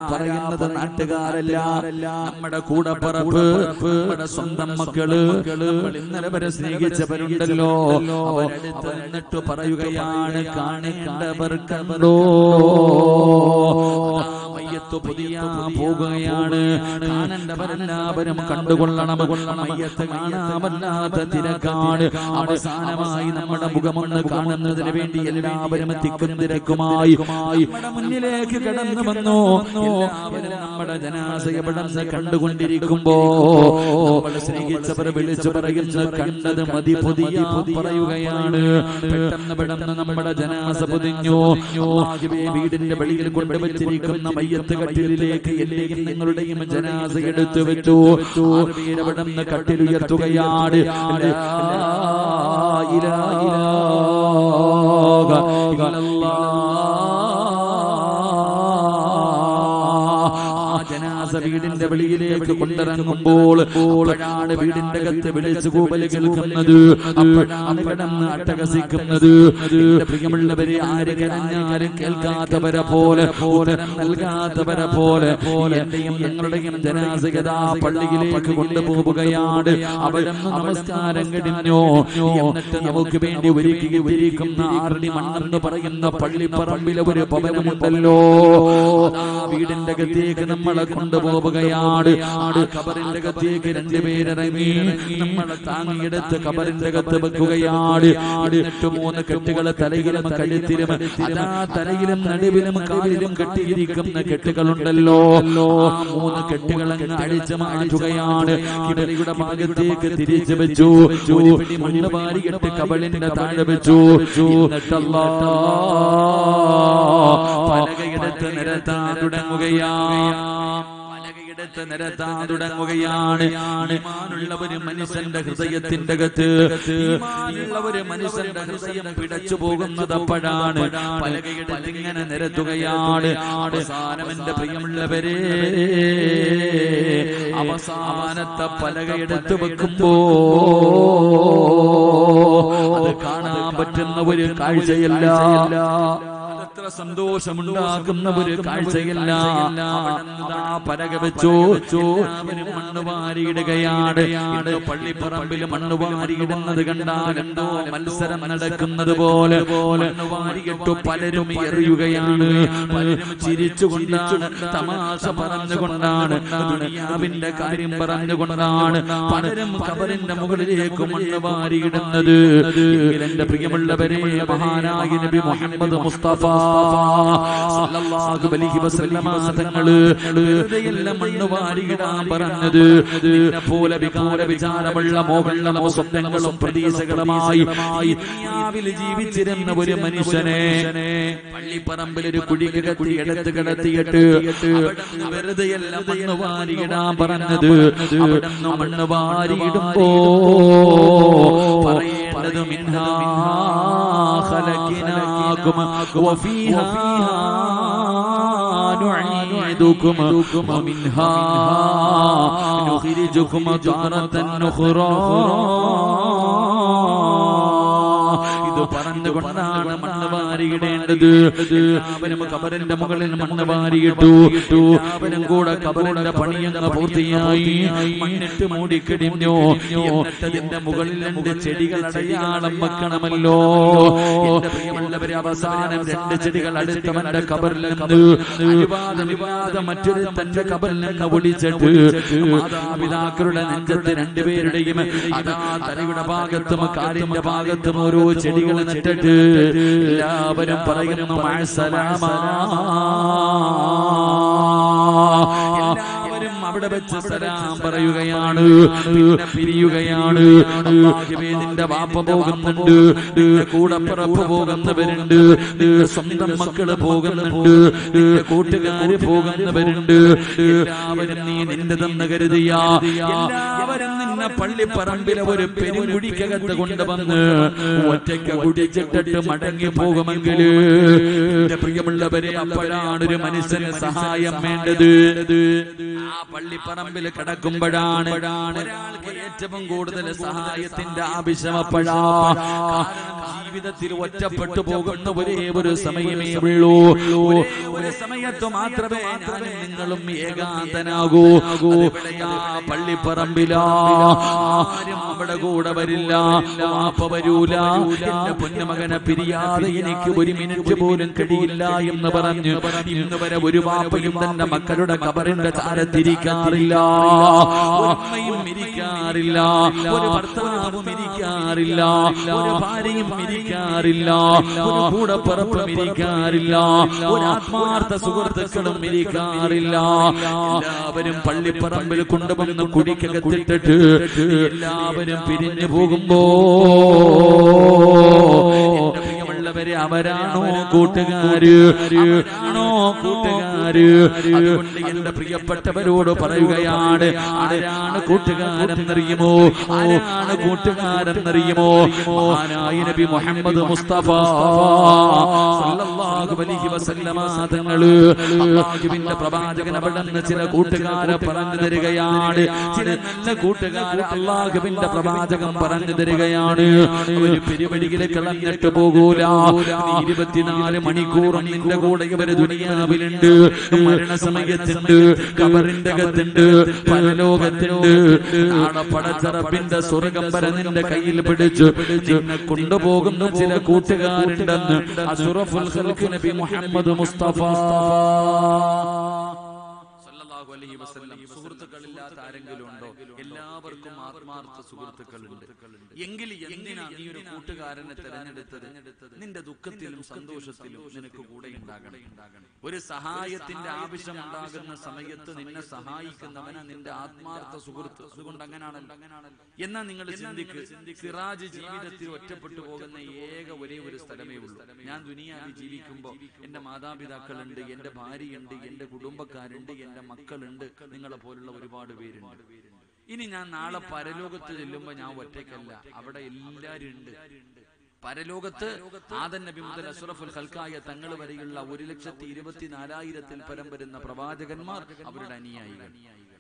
പറയുന്നത് നാട്ടുകാരല്ല, നമ്മുടെ കൂടപ്പിറപ്പ്, നമ്മുടെ സ്വന്തം മക്കള്, നമ്മൾ ഇന്നലെ വരെ സ്നേഹിച്ചവരുണ്ടല്ലോ, അവരടുത്ത് നിന്നിട്ട് പറയുകയാണ്, കാണിക്കണ്ടവർ കണ്ടോ, മയ്യത്ത് പൊതിയാൻ പോകുകയാണ്, കാണേണ്ടവരെല്ലാവരും കണ്ടുകൊള്ളണം, മയ്യത്ത് കാണാമല്ലാത്ത തിരക്കാണ്. അവസാനമായി നമ്മുടെ മുഖമൊന്ന് കാണുന്നതിന് വേണ്ടി എല്ലാവരും തിക്കും തിരക്കുമായി നമ്മുടെ മുന്നിലേക്ക് കടന്നു വന്നു. എല്ലാവരും നമ്മുടെ ജനാസയെ പെട്ടെന്ന് കണ്ടുകൊണ്ടിരിക്കുമ്പോ നമ്മുടെ സ്നേഹിച്ചവർ വിളിച്ചു പറയുന്ന കണ്ടത് മതി പൊതിയാൻ പറയുകയാണ്. പെട്ടെന്ന് നമ്മുടെ ജനാസ പൊതിഞ്ഞു. വീടിന്റെ വെളിയിൽ കൊണ്ടുവച്ചിരിക്കുന്ന മയ്യത്ത് കട്ടിലിലേക്ക് എന്റെയും നിങ്ങളുടെയും ജനാസ എടുത്തു വെച്ചു. പെട്ടെന്ന് കട്ടിലുയർത്തുകയാണ്. വീടിന്റെ വെളിയിലേക്ക് കൊണ്ടിറങ്ങുമ്പോൾ അപ്പോഴാണ് വീടിന്റെ അകത്ത് വിളിച്ചു കൂവൽ കേൾക്കുന്നത്, അപ്പോഴാണ് അട്ടഹസിക്കുന്നത്. പ്രിയമുള്ളവരെ, ആര് കരഞ്ഞാലും കേൾക്കാത്തവരെ പോലെ, നൽകാത്തവരെ പോലെ എന്റെയും നിങ്ങളുടെയും ജനാസകത പള്ളിയിലേക്ക് കൊണ്ടുപോവുകയാണ്. അവിടെ നമസ്കാരം കഴിഞ്ഞു. എന്നിട്ട് നമുക്ക് വേണ്ടി ഒരുക്കിയിരിക്കുന്ന ആറടി മണ്ണെന്ന് പറയുന്ന പള്ളിപ്പറമ്പിലെ ഒരു ഭവനമുണ്ടല്ലോ, വീടിന്റെ അകത്തേക്ക് നമ്മളെ കൊണ്ടുപോവുകയാണ്. ഖബറിന്റെ അകത്തേക്ക് രണ്ടുപേരിറങ്ങി നമ്മളെ താങ്ങിയെടുത്ത് ഖബറിന്റെ അകത്ത് വെക്കുകയാണ്. എന്നിട്ട് 3 കെട്ടുകള് തലയിലും കഴുത്തിലും, അതാ തലയിലും നടുവിലും കാലിലും കെട്ടിയിരിക്കുന്ന കെട്ടുകളുണ്ടല്ലോ, 3 കെട്ടുകളങ്ങ് അഴിച്ചു മാറ്റുകയാണ്. കിടലിയുടെ ഭാഗത്തേക്ക് തിരിച്ചു വെച്ചു. ഒരു പിടി മണ്ണ് വാരിയിട്ട് കബളിന്റെ താഴെ വെച്ചു. എന്നിട്ടല്ലാ പലകയെടുത്ത് നിരത്താൻ തുടങ്ങുകയാണ്. ഈമാനുള്ള ഒരു മനുഷ്യന്റെ ഹൃദയത്തിന്റെ അകത്ത്, ഈമാനുള്ള ഒരു മനുഷ്യന്റെ ഹൃദയം പിടച്ചു പോകുന്നത് അപ്പോഴാണ്. പലകയെടുത്ത് ഇങ്ങനെ നിരത്തുകയാണ്. അവസാനം എന്റെ പ്രിയമുള്ളവരെ, അവസാനത്തെ പലകയെടുത്ത് വെക്കുമ്പോ അത് കാണാൻ പറ്റുന്ന ഒരു കാഴ്ചയല്ല, എത്ര സന്തോഷമുണ്ടാക്കുന്ന ഒരു കാഴ്ചയില്ല. പലക വെച്ചു, മണ്ണ് വാരിയിടുകയാണ്. പള്ളിപ്പറമ്പിൽ മണ്ണ് വാരിയിടുന്നത് കണ്ടാൽ എന്തോ മത്സരം നടക്കുന്നത് പോലെ മണ്ണ് വാരിയിട്ടു പലരും എറിയുകയാണ്. പലരും ചിരിച്ചുകൊണ്ടാണ്, തമാശ പറഞ്ഞുകൊണ്ടാണ്, ദുനിയാവിന്റെ കാര്യം പറഞ്ഞുകൊണ്ടാണ് പലരും ഖബറിന്റെ മുകളിലേക്ക് മണ്ണ് വാരിയിടുന്നത്. എന്റെ പ്രിയമുള്ളവരെ, മഹാനായ നബി മുഹമ്മദ് മുസ്തഫ സല്ലല്ലാഹു അലൈഹി വസല്ലമ തങ്ങള് വെറുതെയല്ല മണ്ണ് വാരിയിടാൻ പറഞ്ഞത്. നിന്നെ പോലെ വികാര വിചാരമുള്ള മോഹങ്ങളും സ്വപ്നങ്ങളും പ്രതീക്ഷകളുമായി ദുനിയാവിൽ ജീവിച്ചിരുന്ന ഒരു മനുഷ്യനെ പള്ളിപ്പറമ്പിൽ ഒരു കുഴികത്തി എടുത്ത് കിടത്തിയിട്ട് വെറുതെയല്ല മണ്ണ് വാരിയിടാൻ പറഞ്ഞത്. അവിടെ മണ്ണ് വാരിയിടുമ്പോ പറയേണ്ടത് മിൻഹാ ഖലഖനാകും വഫീഹാ نعيدكم ومنها نخرجكم تارة أخرى. ഇത് പറഞ്ഞുകൊണ്ടാണ് മണ്ണ് വാരിയിടേണ്ടത്. എല്ലാവരും ഖബറിന്റെ മുകളിൽ മണ്ണ് വാരിയിട്ടു. എല്ലാവരും കൂടെ ഖബറിന്റെ പണിയങ്ങ് പൂർത്തിയായി. മണ്ണിട്ട് മൂടിക്കഴിഞ്ഞു. എന്നിട്ടതിന്റെ മുകളിൽ 2 ചെടികൾ അടയാളം വെക്കണമല്ലോ. എന്റെ പ്രിയമുള്ളവരെ, അവസാനം 2 ചെടികൾ അടുത്തവന്റെ ഖബറിൽ നിന്ന് വിവാദം മറ്റൊരു തന്റെ ഖബറിൽ നിന്ന് ഒളിച്ചിട്ട് മാതാപിതാക്കളുടെ നെഞ്ചത്ത് 2 പേരുടെയും അതാ തലയുടെ ഭാഗത്തും കാലിന്റെ ഭാഗത്തും ഓരോ ചെടികൾ നട്ടിട്ട് എല്ലാവരും പറയുന്നു മഅസ്സലാമ. എല്ലാവരും അവിടെ വെച്ച് സലാം പറയുകയാണ്. പിന്നെ പിരിയുകയാണ്. നിന്റെ വാപ്പ പോകുന്നുണ്ട്, നിന്റെ കൂടപ്പിറപ്പ് പോകുന്നവരുണ്ട്, നിന്റെ സ്വന്തം മക്കള് പോകുന്നുണ്ട്, നിന്റെ കൂട്ടുകാര് പോകുന്നവരുണ്ട്. എല്ലാവരും നീ നിന്റെതെന്ന് കരുതിയ, എല്ലാവരും അവരെന്നെ പള്ളിപ്പറമ്പിലെ ഒരു പെരുങ്കുഴിക്കകത്ത് കൊണ്ടുവന്ന് ഒറ്റയ്ക്ക് കുടിച്ചിട്ടിട്ട് മടങ്ങി പോകുമെങ്കിൽ എന്റെ പ്രിയമുള്ളവരെ, അപ്പോഴാണ് ഒരു മനുഷ്യന് സഹായം വേണ്ടത്. ആ പള്ളിപ്പറമ്പിൽ കിടക്കുമ്പോഴാണ് ഒരാൾക്ക് ഏറ്റവും കൂടുതൽ സഹായത്തിന്റെ ആവശ്യം. അപ്പോഴാണ് ജീവിതത്തിൽ ഒറ്റപ്പെട്ടു പോകുന്ന ഒരേ ഒരു സമയമേ ഉള്ളൂ. ഒരു സമയത്ത് മാത്രമേ ഞാനും നിങ്ങളും ഏകാന്തനാകൂ. പള്ളിപ്പറമ്പിലാ, ആരും അവിടെ കൂടെ വരില്ല, വാപ്പ വരൂല, എന്റെ പൊന്നുമകനെ പിരിയാതെ എനിക്ക് ഒരു മിനിറ്റ് പോലും കഴിയില്ല എന്ന് പറഞ്ഞ് ഇന്ന് വരെ ഒരു വാപ്പയും തന്റെ മക്കളുടെ ഖബറിന്റെ ചാരത്തിരിക്കാറില്ല, അമ്മയും ഇരിക്കാറില്ല, ഒരു ഭർത്താവും ഇരിക്കാറില്ല, ഒരു ഭാര്യയും ഇരിക്കാറില്ല, ഒരു കൂടപ്പിറപ്പും ഇരിക്കാറില്ല, ഒരു ആത്മാർത്ഥ സുഹൃത്തുക്കളും ഇരിക്കാറില്ല. എല്ലാവരും പള്ളിപ്പറമ്പിൽ കൊണ്ടുവന്ന് കുടിക്കകത്തിട്ടിട്ട് എല്ലാവരും പിരിഞ്ഞു പോകുമ്പോ അവരാണോ കൂട്ടുകാര്? അവരാണോ കൂട്ടുകാര്? അതുകൊണ്ട് എന്റെ പ്രിയപ്പെട്ടവരോട് പറയുകയാണ്, ആരാണ് കൂട്ടുകാരെന്നറിയുമോ? ആരാണ് കൂട്ടുകാരെന്നറിയുമോ? മഹാനായ നബി മുഹമ്മദ് മുസ്തഫ സല്ലല്ലാഹു അലൈഹി വസല്ലമ തങ്ങള് അല്ലാഹുവിന്റെ പ്രവാചകൻ അവിടുന്ന് ചില കൂട്ടുകാരെ പറഞ്ഞു തരികയാണ്. ചില നല്ല കൂട്ടുകാരെ അല്ലാഹുവിന്റെ പ്രവാചകൻ പറഞ്ഞു തരികയാണ്. ഒരു പെരുവഴിയിൽ കളഞ്ഞിട്ട് പോകൂല. 24 മണിക്കൂറും നിന്റെ കൂടെ ഇവര് ദുനിയാവിലുണ്ട്, മരണസമയത്തുണ്ട്, ഖബറിന്റെ അകത്തുണ്ട്, പരലോകത്തുണ്ട്. നാളെ പടച്ച റബ്ബിന്റെ സ്വർഗ്ഗം വരെ നിന്റെ കയ്യിൽ പിടിച്ച് നിന്നെ കൊണ്ടുപോകുന്ന ചില കൂട്ടുകാരുണ്ടെന്ന് അഷ്റഫുൽ ഖൽഖ് നബി മുഹമ്മദ് മുസ്തഫ സല്ലല്ലാഹു അലൈഹി വസല്ലം. സുഹൃത്തുക്കളില്ലാത്ത ആരെങ്കിലും ഉണ്ടോ? എല്ലാവർക്കും ആത്മാർത്ഥ സുഹൃത്തുക്കളുണ്ട്. എങ്കിൽ എന്തിനാ നീ ഒരു കൂട്ടുകാരനെ തെരഞ്ഞെടുത്തത്? നിന്റെ ദുഃഖത്തിലും സന്തോഷത്തിലും നിനക്ക് കൂടെ ഉണ്ടാകണം. ഒരു സഹായത്തിന്റെ ആവശ്യം ഉണ്ടാകുന്ന സമയത്ത് നിന്നെ സഹായിക്കുന്നവനാ നിന്റെ ആത്മാർത്ഥ സുഹൃത്ത്. അതുകൊണ്ട് അങ്ങനാണല്ലോ. എന്നാ നിങ്ങൾ ചിന്തിക്ക്, സിറാജ് ജീവിതത്തിൽ ഒറ്റപ്പെട്ടു പോകുന്ന ഒരേ ഒരു സ്ഥലമേ ഉള്ളൂ. ഞാൻ ദുനിയാവിൽ ജീവിക്കുമ്പോൾ എന്റെ മാതാപിതാക്കളുണ്ട്, എന്റെ ഭാര്യയുണ്ട്, എന്റെ കുടുംബക്കാരുണ്ട്, എന്റെ മക്കളുണ്ട്, നിങ്ങളെ പോലുള്ള ഒരുപാട് പേരുണ്ട്. ഇനി ഞാൻ നാളെ പരലോകത്ത് ചെല്ലുമ്പോ ഞാൻ ഒറ്റയ്ക്കല്ല, അവിടെ എല്ലാരും ഉണ്ട്. പരലോകത്ത് ആദം നബി മുതൽ അഷ്റഫുൽ ഖൽഖായ തങ്ങൾ വരെയുള്ള 1,24,000 പരം വരുന്ന പ്രവാചകന്മാർ, അവരുടെ അനുയായികൾ.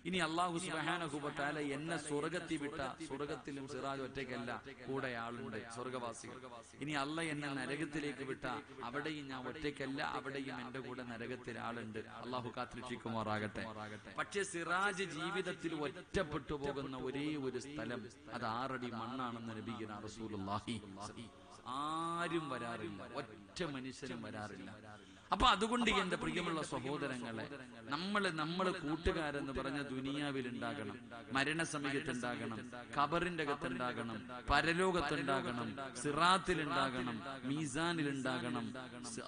ഇനി അല്ലാഹു സുബ്ഹാനഹു വ തആല എന്നെ സ്വർഗ്ഗത്തിൽ വിട്ട, സ്വർഗ്ഗത്തിലും സിറാജ് ഒറ്റയ്ക്കല്ല, കൂടെ ആളുണ്ട്, സ്വർഗ്ഗവാസികൾ. ഇനി അല്ലാഹ് എന്നെ നരകത്തിലേക്ക് വിട്ട, അവിടെയും ഞാൻ ഒറ്റയ്ക്കല്ല, അവിടെയും എന്റെ കൂടെ നരകത്തിൽ ആളുണ്ട്. അല്ലാഹു കാത്തിരക്ഷിക്കുമാറാകട്ടെ. പക്ഷെ സിറാജ് ജീവിതത്തിൽ ഒറ്റപ്പെട്ടു പോകുന്ന ഒരേ ഒരു സ്ഥലം, അത് 6 അടി മണ്ണാണെന്ന് നബിയുനാ റസൂലുള്ളാഹി. ആരും വരാറില്ല, ഒറ്റ മനുഷ്യനും വരാറില്ല. അപ്പൊ അതുകൊണ്ട് എന്റെ പ്രിയമുള്ള സഹോദരങ്ങളെ, നമ്മള് കൂട്ടുകാരെന്ന് പറഞ്ഞ ദുനിയാവിൽ ഉണ്ടാകണം, മരണസമയത്തുണ്ടാകണം, ഖബറിന്റെ അകത്തുണ്ടാകണം, പരലോകത്തുണ്ടാകണം, സിറാത്തിലുണ്ടാകണം, മീസാനിലുണ്ടാകണം,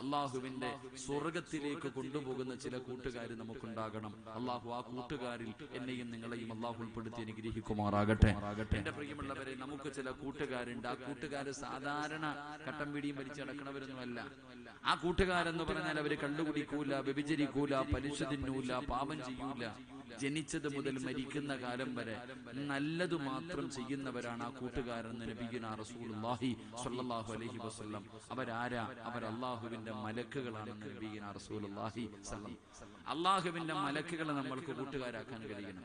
അള്ളാഹുവിന്റെ സ്വർഗത്തിലേക്ക് കൊണ്ടുപോകുന്ന ചില കൂട്ടുകാർ നമുക്കുണ്ടാകണം. അള്ളാഹു ആ കൂട്ടുകാരിൽ എന്നെയും നിങ്ങളെയും അള്ളാഹു ഉൾപ്പെടുത്തി അനുഗ്രഹിക്കുമാറാകട്ടെ. എന്റെ പ്രിയമുള്ളവരെ, നമുക്ക് ചില കൂട്ടുകാരുണ്ട്. ആ കൂട്ടുകാര് സാധാരണ കട്ടം പിടിയും വലിച്ചടക്കണവരൊന്നുമല്ല. ആ കൂട്ടുകാരെന്ന് പറഞ്ഞാൽ അവര് കള്ളുകുടിക്കൂല, വ്യഭിചരിക്കൂല, പലിശ തിന്നൂല, പാപം ചെയ്യൂല. ജനിച്ചത് മുതൽ മരിക്കുന്ന കാലം വരെ നല്ലതു മാത്രം ചെയ്യുന്നവരാണ് ആ കൂട്ടുകാരെന്ന് നബിയുനാ റസൂലുള്ളാഹി സ്വല്ലല്ലാഹു അലൈഹി വസല്ലം. അവരാരാ? അവർ അല്ലാഹുവിന്റെ മലക്കുകളാണെന്ന് നബിയുനാ റസൂലുള്ളാഹി സ്വല്ലം. അല്ലാഹുവിന്റെ മലക്കുകളെ നമ്മൾക്ക് കൂട്ടുകാരാക്കാൻ കഴിയണം.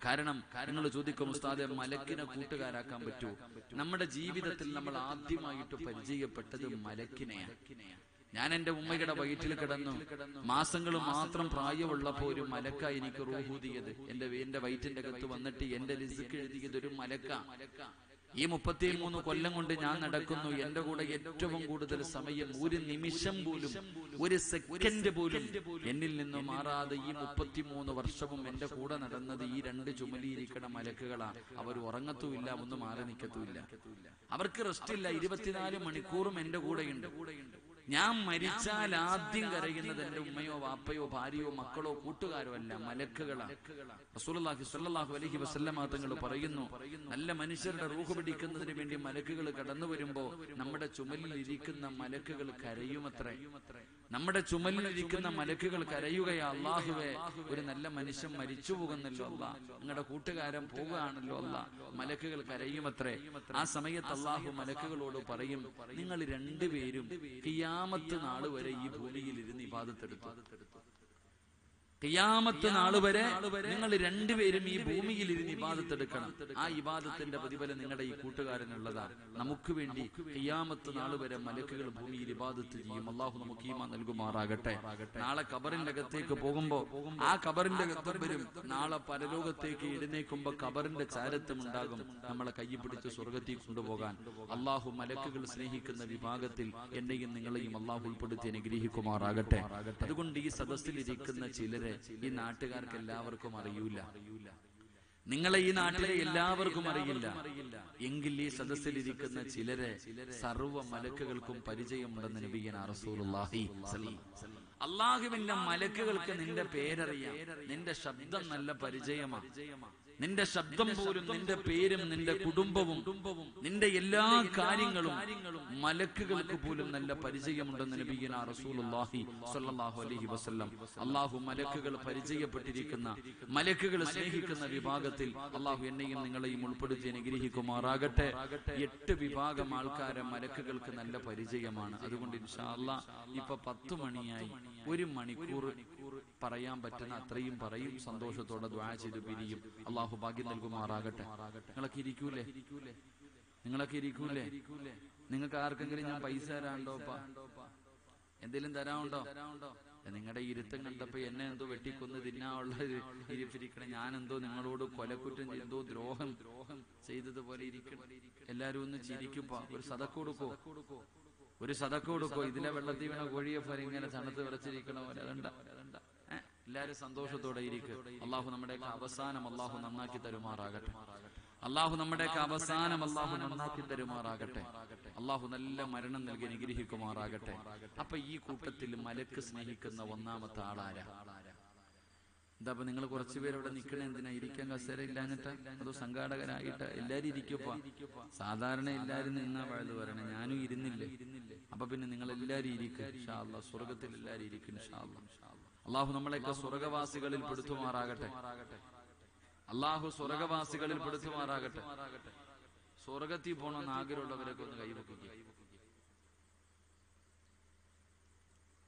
കാരണം നിങ്ങൾ ചോദിക്കും, ഉസ്താദെ മലക്കിനെ കൂട്ടുകാരാക്കാൻ പറ്റൂ? നമ്മുടെ ജീവിതത്തിൽ നമ്മൾ ആദ്യമായിട്ട് പരിചയപ്പെട്ടത് മലക്കിനെയാണ്. ഞാൻ എന്റെ ഉമ്മയുടെ വയറ്റിൽ കിടന്നു, മാസങ്ങൾ മാത്രം പ്രായമുള്ളപ്പോ ഒരു മലക്ക എനിക്ക് റൂഹൂതിയത്, എന്റെ വയറ്റിന്റെ അകത്ത് വന്നിട്ട് എന്റെ റിസ്ക് എഴുതിയത് ഒരു മലക്ക. ഈ 33 കൊല്ലം കൊണ്ട് ഞാൻ നടക്കുന്നു. എന്റെ കൂടെ ഏറ്റവും കൂടുതൽ സമയം, ഒരു നിമിഷം പോലും, ഒരു സെക്കൻഡ് പോലും എന്നിൽ നിന്ന് മാറാതെ ഈ 33 വർഷവും എന്റെ കൂടെ നടന്നത് ഈ 2 ചുമലിയിരിക്കണ മലക്കുകളാണ്. അവർ ഉറങ്ങത്തുമില്ല, ഒന്ന് മാറി നിൽക്കത്തുമില്ല, അവർക്ക് റെസ്റ്റ് ഇല്ല. 24 മണിക്കൂറും എന്റെ കൂടെയുണ്ട്. ഞാൻ മരിച്ചാൽ ആദ്യം കരയുന്നത് എന്റെ ഉമ്മയോ വാപ്പയോ ഭാര്യയോ മക്കളോ കൂട്ടുകാരോ അല്ല, മലക്കുകളാണ്. റസൂലുള്ളാഹി സ്വല്ലല്ലാഹു അലൈഹി വസല്ലമ തങ്ങൾ പറയുന്നു, നല്ല മനുഷ്യരുടെ റൂഹ് പിടിക്കുന്നതിന് വേണ്ടി മലക്കുകൾ കടന്നു വരുമ്പോ നമ്മുടെ ചുമലിൽ ഇരിക്കുന്ന മലക്കുകൾ കരയുമത്രേ. നമ്മുടെ ചുമലിൽ ഇരിക്കുന്ന മലക്കുകൾ കരയുകയാ, അല്ലാഹുവേ ഒരു നല്ല മനുഷ്യൻ മരിച്ചു പോകുന്നല്ലോ അല്ലാ, നിങ്ങളുടെ കൂട്ടുകാരൻ പോവുകയാണല്ലോ അല്ലാ, മലക്കുകൾ കരയുമത്രേ. ആ സമയത്ത് അല്ലാഹു മലക്കുകളോട് പറയും, നിങ്ങൾ രണ്ടുപേരും ഖിയാമത്ത് നാൾ വരെ ഈ ഭൂമിയിൽ ഇരുന്ന് ഇബാദത്തെടുത്തു. ഖിയാമത്ത് നാൾ വരെ നിങ്ങൾ രണ്ടുപേരും ഈ ഭൂമിയിൽ ഇരുന്ന് ഇബാദത്തെടുക്കണം. ആ ഇബാദത്തിന്റെ പ്രതിഫലം നിങ്ങളുടെ ഈ കൂട്ടുകാരനുള്ളതാണ്. നമുക്ക് വേണ്ടി ഖിയാമത്ത് നാൾ വരെ മലക്കുകൾ ഭൂമിയിൽ ഇബാദത്ത് ചെയ്യും. അല്ലാഹു നമുക്ക് ഈമാൻ നൽകുമാറാകട്ടെ. നാളെ ഖബറിന്റെ അകത്തേക്ക് പോകുമ്പോ ആ ഖബറിന്റെ അകത്ത് വരും. നാളെ പരലോകത്തേക്ക് എഴുന്നേക്കുമ്പോ ഖബറിന്റെ ചാരത്വം ഉണ്ടാകും. നമ്മളെ കൈ പിടിച്ച് സ്വർഗത്തിൽ കൊണ്ടുപോകാൻ അല്ലാഹു മലക്കുകൾ സ്നേഹിക്കുന്ന വിഭാഗത്തിൽ എന്നെയും നിങ്ങളെയും അല്ലാഹു ഉൾപ്പെടുത്തി അനുഗ്രഹിക്കുമാറാകട്ടെ. അതുകൊണ്ട് ഈ സദസ്സിലിരിക്കുന്ന ചിലരെ ഈ നാട്ടുകാർക്ക് എല്ലാവർക്കും അറിയൂല, നിങ്ങളെ ഈ നാട്ടിലെ എല്ലാവർക്കും അറിയില്ല. എങ്കിൽ ഈ സദസ്സിലിരിക്കുന്ന ചിലരെ സർവ്വ മലക്കുകൾക്കും പരിചയമുണ്ടെന്ന് നബിയനാ റസൂലുള്ളാഹി സ്വല്ലല്ലാഹു അലൈഹി വസല്ലം. അല്ലാഹുവിന്റെ മലക്കുകൾക്ക് നിന്റെ പേരറിയാം, നിന്റെ ശബ്ദം നല്ല പരിചയമാണ്. നിന്റെ ശബ്ദം പോലും, നിന്റെ പേരും, നിന്റെ കുടുംബവും, നിന്റെ എല്ലാ കാര്യങ്ങളും മലക്കുകൾക്ക് പോലും നല്ല പരിചയമുണ്ടെന്ന് നബിയനാ റസൂലുള്ളാഹി സ്വല്ലല്ലാഹു അലൈഹി വസല്ലം. അല്ലാഹു മലക്കുകൾ പരിചയപ്പെട്ടിരിക്കുന്ന, മലക്കുകൾ സ്നേഹിക്കുന്ന വിഭാഗത്തിൽ അല്ലാഹു എന്നെയും നിങ്ങളെയും ഉൾപ്പെടുത്തി അനുഗ്രഹിക്കുമാറാകട്ടെ. 8 വിഭാഗം ആൾക്കാരെ മലക്കുകൾക്ക് നല്ല പരിചയമാണ്. അതുകൊണ്ട് ഇൻഷാ അല്ലാഹ് ഇപ്പൊ 10 മണിയായി, 1 മണിക്കൂർ പറയാൻ പറ്റുന്ന അത്രയും പറയും. സന്തോഷത്തോടെ ദുആ ചെയ്ത് പിരിയും. അല്ലാഹു ഭാഗ്യം നൽകുമാറാകട്ടെ. നിങ്ങളൊക്കെ ഇരിക്കൂലേ? നിങ്ങൾക്ക് ആർക്കെങ്കിലും ഞാൻ പൈസ തരാണ്ടോപ്പാ? എന്തെങ്കിലും തരാനുണ്ടോ? നിങ്ങളുടെ ഇരുത്തം കണ്ടപ്പോ എന്നെ എന്തോ വെട്ടിക്കൊന്ന് തിന്നാനുള്ള ഇരിപ്പിരിക്കണം. ഞാൻ എന്തോ നിങ്ങളോട് കൊലക്കുറ്റം എന്തോ ദ്രോഹം ചെയ്തതുപോലെ ഇരിക്കണം. എല്ലാരും ഒന്ന് ചിരിക്കുമ്പോ ഒരു സദക്ക കൊടുക്കോ, ഒരു സദക്ക കൊടുക്കോ. ഇതിലെ വെള്ളത്തിൽ വീണ കോഴിയെ പോലെ ഇങ്ങനെ തണുത്ത് വിറച്ചിരിക്കണ പോലെ. അതണ്ട എല്ലാരും സന്തോഷത്തോടെ ഇരിക്കും. അള്ളാഹു നമ്മുടെയൊക്കെ അവസാനം അള്ളാഹു നന്നാക്കി തരുമാറാകട്ടെ. അള്ളാഹു നമ്മുടെയൊക്കെ അവസാനം അള്ളാഹു നന്നാക്കി തരുമാറാകട്ടെ. അള്ളാഹു നല്ല മരണം നൽകി അനുഗ്രഹിക്കുമാറാകട്ടെ. അപ്പൊ ഈ കൂട്ടത്തിൽ മലക്ക് സ്നേഹിക്കുന്ന ഒന്നാമത്തെ ആളാരാ? എന്താ അപ്പൊ നിങ്ങൾ കുറച്ചുപേര് അവിടെ നിൽക്കണേ? എന്തിനാ? ഇരിക്കാൻ കസേര ഇല്ലാഞ്ഞിട്ട്? അതോ സംഘാടകരായിട്ട്? എല്ലാരും ഇരിക്കപ്പാ. സാധാരണ എല്ലാരും നിന്നാ വഴുത് പറയണേ, ഞാനും ഇരുന്നില്ലേ. അപ്പൊ പിന്നെ നിങ്ങൾ എല്ലാരും ഇരിക്കും ഇൻഷാ അല്ലാഹ്. സ്വർഗത്തിൽ എല്ലാരും ഇരിക്കും ഇൻഷാ അല്ലാഹ്. അള്ളാഹു നമ്മളെയൊക്കെ സ്വർഗവാസികളിൽ പെടുത്തുമാറാകട്ടെ. അള്ളാഹു സ്വർഗവാസികളിൽ പെടുത്തുമാറാകട്ടെ. സ്വർഗത്തിൽ പോകണമെന്ന് ആഗ്രഹമുള്ളവരൊക്കെ ഒന്ന് കൈവക്കുക.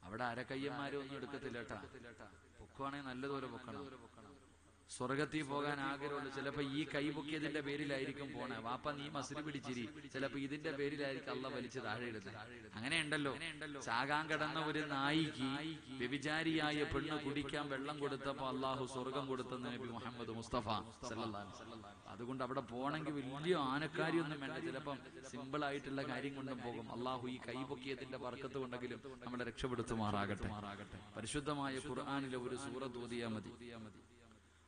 അവിടെ അരക്കയ്യന്മാരും ഒന്നും എടുക്കത്തില്ല കേട്ടാ. പൊക്കുവാണെങ്കിൽ നല്ലതുപോലെ പൊക്കണം. സ്വർഗത്തിൽ പോകാൻ ആഗ്രഹമുള്ള ചിലപ്പോ ഈ കൈ പൊക്കിയതിന്റെ പേരിലായിരിക്കും പോണേ. വാപ്പ നീ മസിരി പിടിച്ചിരി, ചിലപ്പോ ഇതിന്റെ പേരിലായിരിക്കും അള്ള വലിച്ച് താഴെ ഇടുന്നത്. അങ്ങനെ ഉണ്ടല്ലോ. ചാകാൻ കിടന്ന ഒരു നായിക്ക് വ്യഭിചാരിയായ പെണ്ണ് കുടിക്കാൻ വെള്ളം കൊടുത്തപ്പോ അള്ളാഹു സ്വർഗം കൊടുത്തെന്ന് നബി മുഹമ്മദ് മുസ്തഫ സല്ലല്ലാഹു അലൈഹി വസല്ലം. അതുകൊണ്ട് അവിടെ പോണെങ്കിൽ വലിയ ആനക്കാരിയൊന്നും വേണ്ട. ചിലപ്പം സിമ്പിൾ ആയിട്ടുള്ള കാര്യം കൊണ്ടും പോകും. അള്ളാഹു ഈ കൈ പൊക്കിയതിന്റെ ബർക്കത്ത് കൊണ്ടെങ്കിലും നമ്മളെ രക്ഷപ്പെടുത്തുമാറാകട്ടെ. പരിശുദ്ധമായ ഖുർആനിലെ ഒരു സൂറത്ത് ഓതിയാ മതി.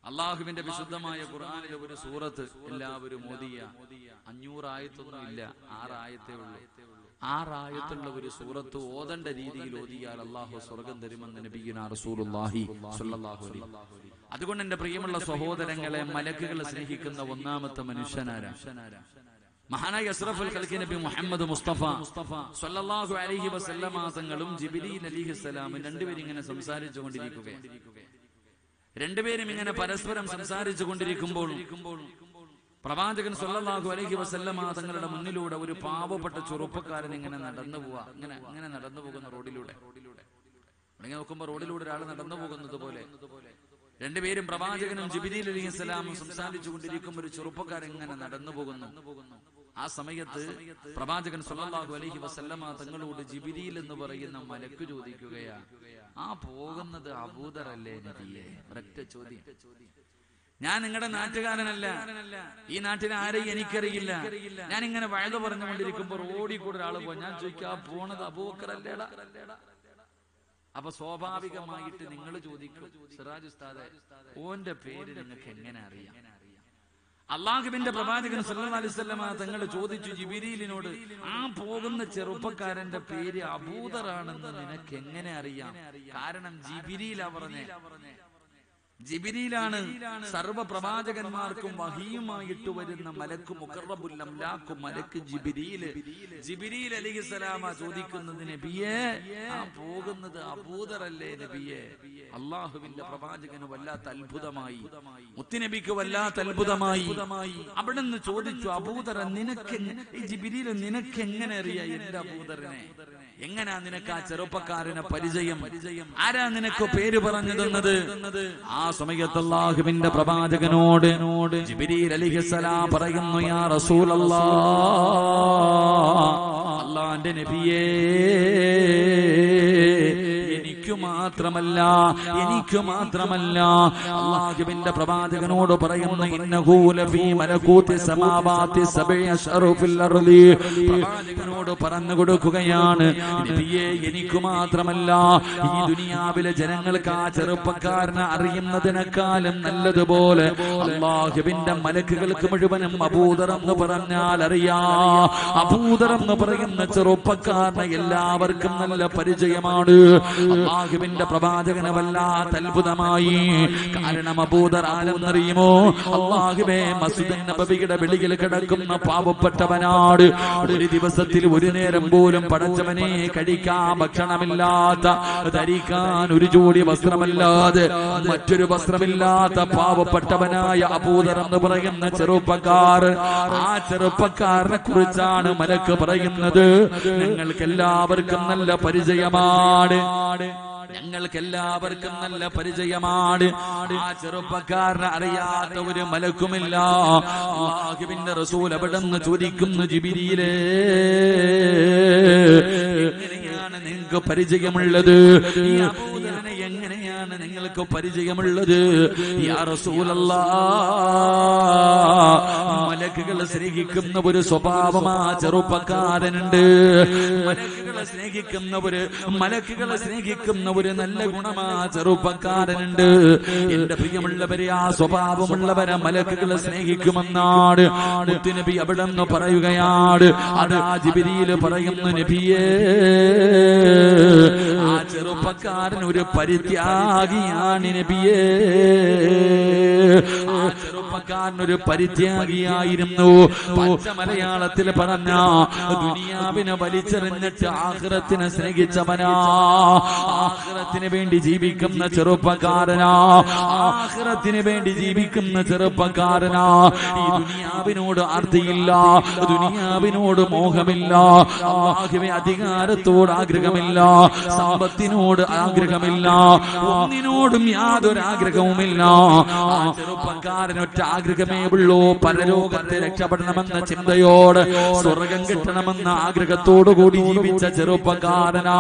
അള്ളാഹുവിന്റെ വിശുദ്ധമായ ഖുർആനിലെ ഒരു സൂറത്ത് എല്ലാവരും ഓതിയ 500 ആയത്തൊന്നും ഇല്ല, 6 ആയത്തേ ഉള്ളൂ. 6 ആയത്തുള്ള ഒരു സൂറത്ത് ഓതേണ്ട രീതിയിൽ ഓതിയാൽ അള്ളാഹു സ്വർഗം തരുമെന്ന് നബിയുനാ റസൂലുള്ളാഹി സ്വല്ലല്ലാഹു അലൈഹി വസല്ലം. അതുകൊണ്ട് എന്റെ പ്രിയമുള്ള സഹോദരങ്ങളെ, മലക്കുകളെ സ്നേഹിക്കുന്ന ഒന്നാമത്തെ മനുഷ്യനാരാ? മഹാനായ അഷ്റഫുൽ ഖൽഖി നബി മുഹമ്മദ് മുസ്തഫ സ്വല്ലല്ലാഹു അലൈഹി വസല്ലമ തങ്ങളും ജിബ്രീൽ അലൈഹിസ്സലാം രണ്ടുപേരും ഇങ്ങനെ സംസാരിച്ചു കൊണ്ടിരിക്കുകയാണ്. രണ്ടുപേരും ഇങ്ങനെ പരസ്പരം സംസാരിച്ചു കൊണ്ടിരിക്കുമ്പോൾ പ്രവാചകൻ സ്വല്ലല്ലാഹു അലൈഹി വസല്ലമ തങ്ങളുടെ മുന്നിലൂടെ ഒരു പാവപ്പെട്ട ചെറുപ്പക്കാരൻ ഇങ്ങനെ നടന്നു പോവാ. ഇങ്ങനെ നടന്നു പോകുന്ന റോഡിലൂടെ ഇങ്ങനെ നോക്കുമ്പോ റോഡിലൂടെ ഒരാൾ നടന്നു പോകുന്നത് പോലെ രണ്ടുപേരും പ്രവാചകനും ജിബ്രീൽ അലൈഹിസ്സലാമും സംസാരിച്ചു കൊണ്ടിരിക്കുമ്പോൾ ഒരു ചെറുപ്പക്കാരൻ ഇങ്ങനെ നടന്നു പോകുന്നു. ആ സമയത്ത് പ്രവാചകൻ സ്വല്ലല്ലാഹു അലൈഹി വസല്ലമ തങ്ങളോട് ജിബ്രീൽ എന്ന് പറയുന്ന മലക്ക് ചോദിക്കുകയാ, ആ പോകുന്നത് അബൂദർ അല്ലേ നബിയേ? ഒരൊറ്റ ചോദ്യം. ഞാൻ നിങ്ങളുടെ നാട്ടുകാരനല്ല, ഈ നാട്ടിലെ ആരെയും എനിക്കറിയില്ല. ഞാൻ ഇങ്ങനെ വഴുത പറഞ്ഞുകൊണ്ടിരിക്കുമ്പോൾ റോഡിൽ കൂടെ ഒരാൾ പോയി. ഞാൻ ചോദിക്കാ, പോണത് അബൂബക്കർ അല്ലേടാ? അപ്പൊ സ്വാഭാവികമായിട്ട് നിങ്ങൾ ചോദിക്കും, സിറാജ് ഉസ്താദെ ഓന്റെ പേര് നിങ്ങൾക്ക് എങ്ങനെ അറിയാം? അള്ളാഹുവിന്റെ പ്രവാചകൻ സല്ലല്ലാഹു അലൈഹി വസല്ലമ തങ്ങൾ ചോദിച്ചു ജിബ്രീലിനോട്, ആ പോകുന്ന ചെറുപ്പക്കാരന്റെ പേര് അബൂദറാണെന്ന് നിനക്ക് എങ്ങനെ അറിയാം? കാരണം ജിബ്രീലാ പറഞ്ഞേ. ജിബ്രീലാണ് സർവ്വ പ്രവാചകന്മാർക്കും വഹിയുമായിട്ട് വരുന്ന മലക്ക്, മുഖറബുൽ അംലാഖ് മലക്ക് ജിബ്രീൽ. ജിബ്രീൽ അലൈഹിസ്സലാമ ചോദിക്കുന്നത്, നബിയേ ആ പോകുന്നത് അബൂദറല്ലേ നബിയേ? അള്ളാഹുവിന്റെ പ്രവാചകന് വല്ലാത്ത അത്ഭുതമായി, മുത്തുനബിക്ക് വല്ലാത്ത അത്ഭുതമായി. അവിടുന്ന് ചോദിച്ചു, അബൂദർ നിനക്ക് ജിബ്രീൽ നിനക്ക് എങ്ങനെ അറിയാം എന്റെ അബൂദറിനെ? എങ്ങനാ നിനക്ക് ആ ചെറുപ്പക്കാരനെ പരിചയം? ആരാ നിനക്ക് പേര് പറഞ്ഞു തന്നത്? ആ സമയത്ത് അല്ലാഹുവിന്റെ പ്രവാചകനോട് ജിബ്രീൽ അലൈഹിസ്സലാം പറയുന്നു, യാ റസൂലല്ലാഹ്, അല്ലാഹുവിന്റെ നബിയേ, എനിക്ക് മാത്രമല്ല അല്ലാഹുവിന്റെ പ്രവാചകനോട് പറയുന്നു, ഇന്നഹു ലഫീ മലകൂതി സമാവാതി സബഇ അശ്റഫിൽ അർളി. പ്രവാചകനോട് പറഞ്ഞു കൊടുക്കുകയാണ്, നബിയേ എനിക്ക് മാത്രമല്ല ഈ ദുനിയാവിലെ ജനങ്ങൾക്ക് ആ ചെറുപ്പക്കാരനെ അറിയുന്നതിനേക്കാളും നല്ലതുപോലെ അല്ലാഹുവിന്റെ മലക്കുകൾക്ക് മുഴുവനും അബൂദർ എന്ന് പറഞ്ഞാൽ അറിയാം. അബൂദർ എന്ന് പറയുന്ന ചെറുപ്പക്കാരനെ എല്ലാവർക്കും നല്ല പരിചയമാണ്. അല്ലാഹുവിന്റെ പ്രവാചകന് വല്ലാത്ത അത്ഭുതമായി. കാരണം അബൂദർ ആരെന്നറിയുമോ? അല്ലാഹുവേ, മസ്ജിദ് നബവിയുടെ വെളിയിൽ കിടക്കുന്ന പാവപ്പെട്ടവനാണ്. ഒരു ദിവസത്തിൽ ഒരു നേരം പോലും പടച്ചവനെ കഴിക്കാൻ ഭക്ഷണമില്ലാത്ത, ധരിക്കാൻ ഒരു ജോഡി വസ്ത്രമല്ലാതെ മറ്റൊരു വസ്ത്രമില്ലാത്ത പാവപ്പെട്ടവനായ അബൂദർ എന്ന് പറയുന്ന ചെറുപ്പക്കാർ. ആ ചെറുപ്പക്കാരനെ കുറിച്ചാണ് മലക്ക് പറയുന്നത്, ഞങ്ങൾക്ക് എല്ലാവർക്കും നല്ല പരിചയമാണ്. ഞങ്ങൾക്കെല്ലാവർക്കും നല്ല പരിചയമാണ്. ആ ചെറുപ്പക്കാരനെ അറിയാത്ത ഒരു മലക്കുമില്ല. അല്ലാഹുവിന്റെ റസൂൽ അവിടുന്ന് ചോദിക്കുന്നു, ജിബ്രീലേ, എങ്ങനെയാണ് നിങ്ങൾക്ക് പരിചയമുള്ളത്? ഈ അബൂദറിനെ എങ്ങനെയാണ് നിങ്ങൾക്ക് പരിചയമുള്ളത്? യാ റസൂലല്ലാഹ്, മലക്കുകളെ സ്നേഹിക്കുന്ന ഒരു സ്വഭാവം ആ ചെറുപ്പക്കാരനുണ്ട്. മലക്കുകളെ സ്നേഹിക്കുന്ന ഒരു നല്ല ഗുണമാ ചെറുപ്പക്കാരനുണ്ട്. എന്റെ പ്രിയമുള്ളവരെ, ആ സ്വഭാവമുള്ളവരെ മലക്കുകളെ സ്നേഹിക്കുമെന്നാണ് മുത്തുനബി അവിടെ നിന്ന് പറയുകയാണ്. അത് ജിബ്രീൽ പറയുന്നു, നബിയേ, ആ ചെറുപ്പക്കാരൻ ഒരു പരിത്യാഗിയാണ് നബിയേ. ആ ചെറുപ്പക്കാരൻ ഒരു പരിത്യാഗിയായിരുന്നു. പച്ച മലയാളത്തിൽ പറഞ്ഞ ദുനിയാവിനെ വലിച്ചെറിഞ്ഞിട്ട് ആഖിറത്തിനെ സ്നേഹിച്ചവനാ. ആഖിറത്തിന് വേണ്ടി ജീവിക്കുന്ന ചെറുപ്പക്കാരനാ. ആഖിറത്തിന് വേണ്ടി ജീവിക്കുന്ന ചെറുപ്പക്കാരനാ. ഈ ദുനിയാവിനോട് ആർത്തിയില്ല, ദുനിയാവിനോട് മോഹമില്ല, അല്ലാഹുവേ അധികാരത്തോട് ആഗ്രഹമില്ല, സമ്പത്തിനോട് ആഗ്രഹമില്ല, ഒന്നിനോടും യാതൊരു ആഗ്രഹവുമില്ല. ആ ചെറുപ്പക്കാരനൊറ്റ ആഗ്രഹമേ ഉള്ളൂ, പരലോകത്തെ രക്ഷപ്പെടണമെന്ന ചിന്തയോട്, സ്വർഗം കിട്ടണമെന്ന ആഗ്രഹത്തോടു കൂടി ജീവിച്ച ചെറുപ്പക്കാരനാ.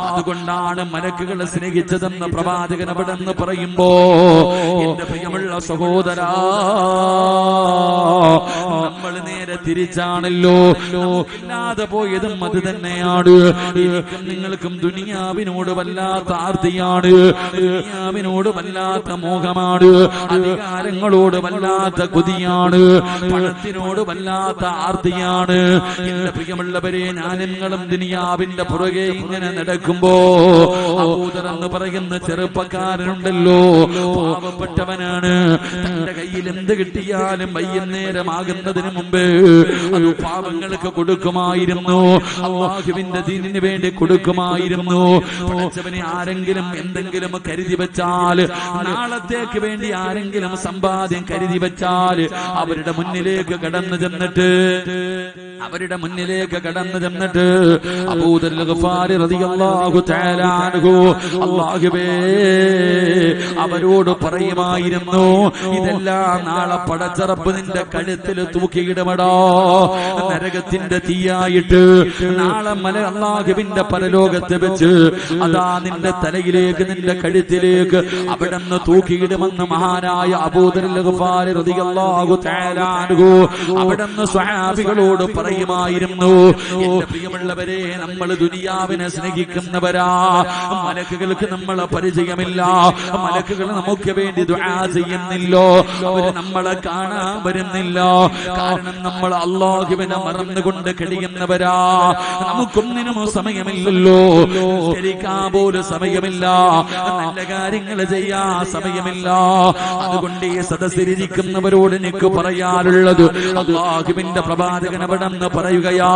അതുകൊണ്ടാണ് മലക്കുകളെ സ്നേഹിച്ചതെന്ന് പ്രവാചകൻ അവിടെ നിന്ന് പറയുമ്പോ, എന്റെ പ്രിയമുള്ള സഹോദരാ, നമ്മൾ നേരെ തിരിച്ചാണല്ലോ. ഇല്ലാതെ പോയതും അത് തന്നെയാണ്. എനിക്കും നിങ്ങൾക്കും ദുനിയാവിനോട് വല്ലാത്ത ആർത്തിയാണ്, ദുനിയാവിനോട് വല്ലാത്ത മോഹമാണ്, അധികാരങ്ങളോട് വല്ലാത്ത കൊതിയാണ്, പണത്തിനോട് വല്ലാത്ത ആർത്തിയാണ്. എന്റെ പ്രിയമുള്ളവരെ, ഞാനും ദുനിയാവിന്റെ പുറകെ ഇങ്ങനെ നടക്കുമ്പോ അബൂദർ എന്ന് പറയുന്ന ചെറുപ്പക്കാരനുണ്ടല്ലോ, പാവപ്പെട്ടവനാണ്. തന്റെ കയ്യിൽ എന്ത് കിട്ടിയാലും വൈകുന്നേരമാകുന്നതിന് മുമ്പ് അത് പാവങ്ങൾക്ക് കൊടുക്കുമായിരുന്നു, അല്ലാഹുവിന്റെ ദീനിന് വേണ്ടി കൊടുക്കുമായിരുന്നു. പഠിച്ചവനെ ആരെങ്കിലും എന്തെങ്കിലും കരുതി വെച്ചാൽ, നാളത്തേക്ക് വേണ്ടി ആരെങ്കിലും സമ്പാദ്യം കരുതി വെച്ചാൽ, അവരുടെ മുന്നിലേക്ക് കടന്നു ചെന്നിട്ട് അബൂദർ ഗഫാരി റളിയല്ലാഹു തആല അൻഹു അല്ലാഹുവേ അവരോട് പറയുമായിരുന്നു, ഇതെല്ലാം നാളെ പടച്ച റബ്ബ് നിന്റെ കഴുത്തിൽ തൂക്കിയിടുമടാ. നരകത്തിന്റെ തീയായിട്ട് നാളെ അല്ലാഹുവിന്റെ പരലോകത്ത് വെച്ച് അതാ നിന്റെ തലയിലേക്ക് നിന്റെ കഴുത്തിലേക്ക് അവിടുന്ന് തൂക്കിയിടുമെന്ന് മഹാനായ അബൂദർ ഗഫാരി റളിയല്ലാഹു തആല അൻഹു അവിടുന്ന് സ്വഹാബികളോട് പറയുമായിരുന്നു. എന്റെ പ്രിയമുള്ളവരെ, നമ്മൾ ദുനിയാവിനെ സ്നേഹിക്കുന്നവരാ. മലക്കുകൾക്ക് നമ്മളെ പരിചയമില്ല, മലക്കുകൾ നമുക്ക് വേണ്ടി ദുആ ചെയ്യുന്നില്ലോ, അവര് നമ്മളെ കാണാൻ വരുന്നില്ല. കാരണം നമ്മൾ അല്ലാഹുവിനെ മറന്നുകൊണ്ട് കഴിയുന്നവരാ. നമുക്കൊന്നിനും സമയമില്ലല്ലോ, ശരിക്കാൻ പോലും സമയമില്ല, നല്ല കാര്യങ്ങൾ ചെയ്യാൻ സമയമില്ല. അതുകൊണ്ട് ഈ സദസ്സിലിരിക്കുന്നവരോട് എനിക്ക് പറയാനുള്ളത്, അല്ലാഹുവിന്റെ പ്രവാചകൻ അവിടെന്ന് പറയുകയാ,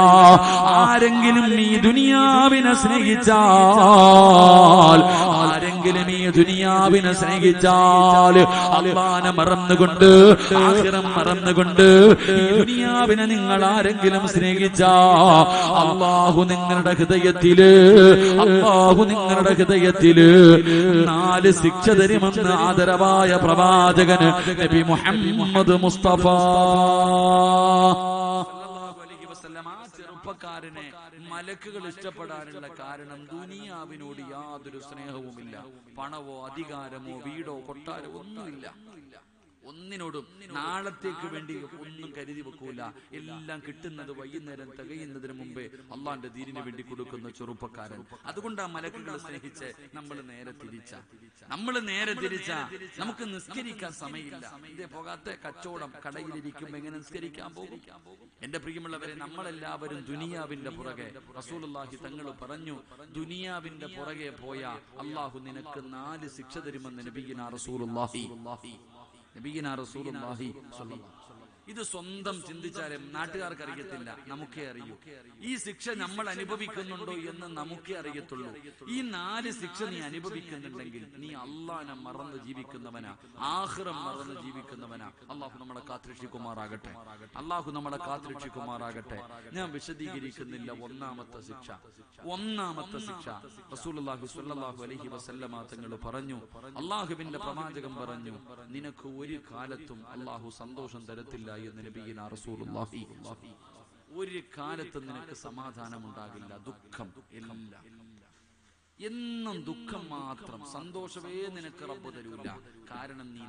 ആരെങ്കിലും ഈ ദുനിയാവിനെ സ്നേഹിച്ചാൽ, ആരെങ്കിലും ഈ ദുനിയാവിനെ സ്നേഹിച്ചാൽ, അല്ലാഹുവിനെ മറന്നുകൊണ്ട് ആഖിറം മറന്നുകൊണ്ട് ഈ ദുനിയാവിനെ നിങ്ങൾ ആരെങ്കിലും സ്നേഹിച്ചാൽ, അല്ലാഹു നിങ്ങളുടെ ഹൃദയത്തില് 4 ശിക്ഷ തരുമെന്ന് ആദരവായ പ്രവാചകന് നബി മുഹമ്മദ് മുസ്തഫ ചെറുപ്പക്കാരനെ മലക്കുകൾ ഇഷ്ടപ്പെടാനുള്ള കാരണം ദുനിയാവിനോട് യാതൊരു സ്നേഹവുമില്ല. പണവോ അധികാരമോ വീടോ കൊട്ടാരമോ ഒന്നുമില്ല. ഒന്നിനോടും നാളത്തേക്ക് വേണ്ടി ഒന്നും കരുതി വെക്കൂല. എല്ലാം കിട്ടുന്നത് വൈകുന്നേരം തികയുന്നതിന് മുമ്പേ അള്ളാന്റെ ദീനിന് വേണ്ടി കൊടുക്കുന്ന ചെറുപ്പക്കാരൻ. അതുകൊണ്ടാ മലക്കുകളെ സ്നേഹിച്ച് നമ്മൾ നേരെ തിരിച്ച നമുക്ക് നിസ്കരിക്കാൻ സമയമില്ല. ഇതേ പോകാത്ത കച്ചവടം കടയിലിരിക്കുമ്പോ എങ്ങനെ നിസ്കരിക്കാൻ പോകും? എന്റെ പ്രിയമുള്ളവരെ, നമ്മളെല്ലാവരും ദുനിയാവിന്റെ പുറകെ. റസൂലുള്ളാഹി തങ്ങൾ പറഞ്ഞു, ദുനിയാവിന്റെ പുറകെ പോയ അള്ളാഹു നിനക്ക് 4 ശിക്ഷ തരുമെന്ന് നബിയിനാ റസൂലുള്ളാഹി. ഇത് സ്വന്തം ചിന്തിച്ചാലും നാട്ടുകാർക്ക് അറിയത്തില്ല, നമുക്കേ അറിയൂ. ഈ ശിക്ഷ നമ്മൾ അനുഭവിക്കുന്നുണ്ടോ എന്ന് നമുക്കേ അറിയത്തുള്ളൂ. ഈ 4 ശിക്ഷ നീ അനുഭവിക്കുന്നുണ്ടെങ്കിൽ നീ അള്ളാഹനെ മറന്ന് ജീവിക്കുന്നവനാ, ആഖിറം മറന്ന് ജീവിക്കുന്നവനാ. അള്ളാഹു നമ്മളെ കാത്തുരക്ഷിക്കുമാറാകട്ടെ. ഞാൻ വിശദീകരിക്കുന്നില്ല. ഒന്നാമത്തെ ശിക്ഷ റസൂലുള്ളാഹി സ്വല്ലല്ലാഹു അലൈഹി വസല്ലമ തങ്ങൾ പറഞ്ഞു, അള്ളാഹുവിന്റെ പ്രവാചകൻ പറഞ്ഞു, നിനക്ക് ഒരു കാലത്തും അള്ളാഹു സന്തോഷം തരത്തില്ല എന്ന് നബിയിനാ റസൂലുള്ളാഹി. ഒരു കാലത്തും നിനക്ക് സമാധാനം ഉണ്ടാകില്ല, ദുഃഖം എന്നും ദുഃഖം മാത്രം, സന്തോഷമേ നിനക്ക് റബ്ബ് തരൂല. കാരണം നീ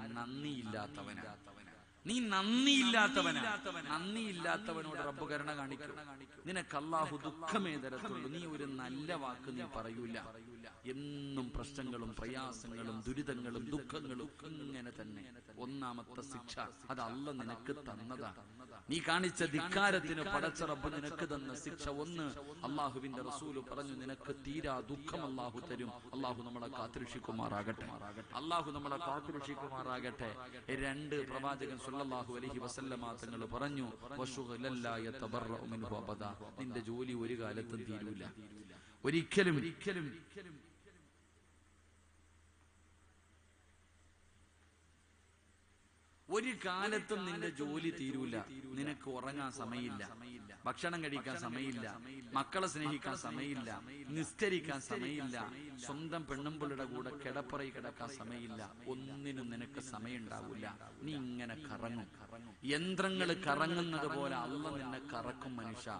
നന്ദിയില്ലാത്തവനോട് റബ്ബ് കരുണ കാണിക്കും. നിനക്ക് അല്ലാഹു ദുഃഖമേ തരത്തുള്ളൂ. നീ ഒരു നല്ല വാക്ക് നീ പറയൂല. എന്നും പ്രശ്നങ്ങളും പ്രയാസങ്ങളും ദുരിതങ്ങളും ദുഃഖങ്ങളും ഇങ്ങനെ തന്നെ. ഒന്നാമത്തെ ശിക്ഷ അത് അല്ലാഹു നിനക്ക് തന്നതാ. നീ കാണിച്ച ധിക്കാരത്തിന് പടച്ച റബ്ബ് നിനക്ക് തന്ന ശിക്ഷ. ഒന്ന്, അല്ലാഹുവിന്റെ റസൂല് പറഞ്ഞു, നിനക്ക് തീരാ ദുഃഖം അല്ലാഹു തരും. അല്ലാഹു നമ്മളെ കാത്തുരക്ഷിക്കുമാറാകട്ടെ. 2, പ്രവാചകൻ സ്വല്ലല്ലാഹു അലൈഹി വസല്ലമ തങ്ങൾ പറഞ്ഞു, വശുഗലല്ലാ യതബറഉ മിൻഹു അബദാ. നിന്റെ ജോലി ഒരു കാലത്തും തീരൂല, ഒരിക്കലും. ഒരു കാലത്തും നിന്റെ ജോലി തീരൂല. നിനക്ക് ഉറങ്ങാൻ സമയമില്ല, ഭക്ഷണം കഴിക്കാൻ സമയമില്ല, മക്കളെ സ്നേഹിക്കാൻ സമയമില്ല, നിസ്കരിക്കാൻ സമയമില്ല, സ്വന്തം പെണ്ണുമ്പിളുടെ കൂടെ കിടപ്പറയിൽ കിടക്കാൻ സമയമില്ല. ഒന്നിനും നിനക്ക് സമയം ഉണ്ടാവില്ല. നീ ഇങ്ങനെ കറങ്ങും. യന്ത്രങ്ങൾ കറങ്ങുന്നത് പോലെ അല്ലാഹു നിന്നെ കറക്കും. മനുഷ്യ,